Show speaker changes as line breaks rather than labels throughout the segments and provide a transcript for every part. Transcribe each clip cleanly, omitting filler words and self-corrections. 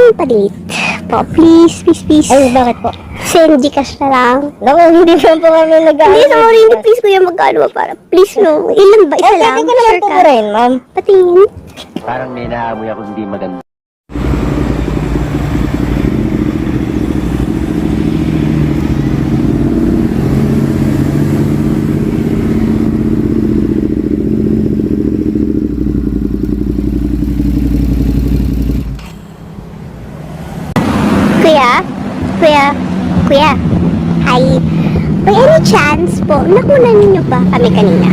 Pwedeng pa-delete po. Please, please, please.
Ay, bakit po?
Send Gcash na lang.
Naku, hindi naman po kami nag-aaral.
Hindi, sorry. Hindi, please, kuya, magkano ba para? Please, no. Ilan ba? Isa lang?
Pwede ko naman
Sure
po
ka?
burahin, ma'am.
Patingin.
Parang may naamoy ako hindi maganda.
Kuya? Kuya? Hi. By any chance po, nakunan niyo ba kami kanina?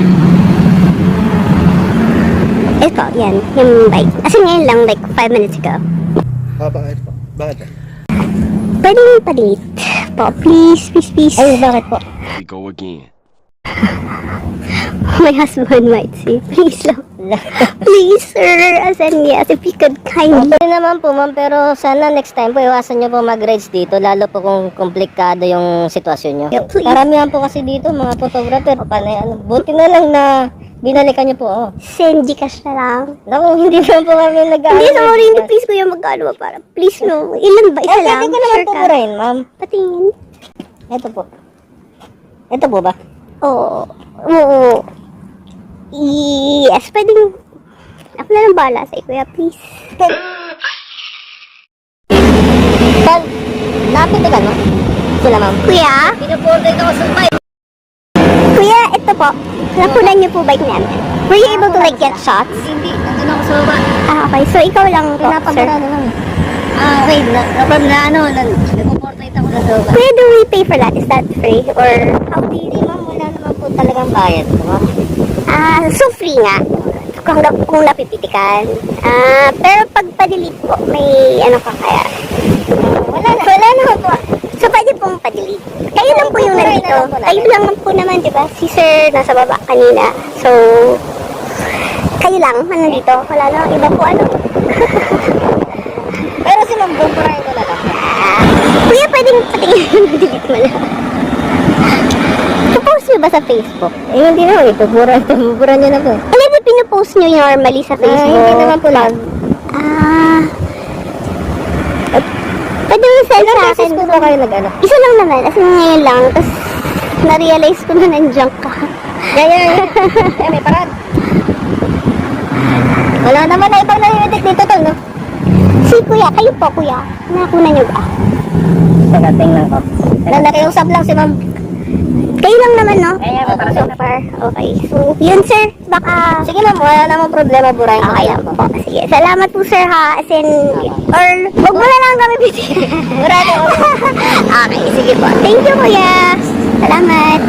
Ito, yan. Yung bike. As in, ngayon lang, like 5 minutes ago.
Bakit po? Bakit?
Pwedeng pa-delete po. Please, please, please.
Ay, bakit po?
We go again.
My husband might say, please lang. Please, sir. As in, yes, if you could kindly.
Okay naman po, ma'am, pero sana next time po iwasan nyo po mag-rides dito, lalo po kung komplikado yung sitwasyon nyo.
Yeah, please.
Karamihan po kasi dito, mga photographer, panay, buti na lang na binalikan nyo po, oh.
Send Gcash na lang.
Naku, hindi naman po kami nag-aaral.
Hindi, sorry. Hindi, please, kuya, magkano ba para? Please, no. Ilan ba? Isa lang?
Pwede ko naman
Sure
po
ka?
burahin, ma'am.
Patingin.
Ito po. Ito po ba?
Oo. Oo. Yes, pwedeng... Ako na lang bahala sa kuya, please.
Pag, napitikan mo? Sila, ma'am.
Kuya?
Pinuportrait ako sa bike.
Kuya, ito po. Nakunan niyo po bike namin. Were you able to like get shots?
Hindi, nandun ako sa baba.
Ah, okay. So, ikaw lang po, sir.
Pinapagana na lang. Wait, nagpo-portrait ako sa baba.
Kuya, do we pay for that? Is that free? Or how do you...
Hindi, ma'am, wala naman po talagang bayad, ma'am.
So free nga. Kung napipitikan. Pero pag pa-delete po, may ano ka kaya? Wala naman po. So, pwede pong pa-delete. Kayo lang po yung nandito. Kayo lang po naman, di ba? Si sir nasa baba kanina. So, kayo lang nandito. Wala na. Iba po ano.
Pero si ma'am, bumpurahin ko na lang.
Kuya, pwedeng patingin. Delete mo lang. Post nyo ba sa Facebook?
Eh, hindi naman. Itubura niyo na po.
Ano ba pinupost nyo normally sa Facebook?
Hindi naman po lang.
Pwede mo send
Ilang
sa
beses
akin.
po ba kayo nag-ano?
Isa lang naman. As in, ngayon lang. Tapos, na-realize ko na nandiyan ka.
Yeah. May parad. Wala naman na ibang nangyayari dito to, no?
Si kuya, kayo po kuya. Nakunan nyo ba?
Pagating lang ko. Nakiusap lang si ma'am.
Kayo lang naman, no?
Para
So far. Okay. So, yun sir. Baka...
Sige ma'am, wala namang problema. Burahin ko
Okay
lang
lang po. Sige. Salamat po sir ha. As in, or wag mo na lang kami bigyan.
Burahin ko.
Okay. Sige po. Thank you kuya. Salamat.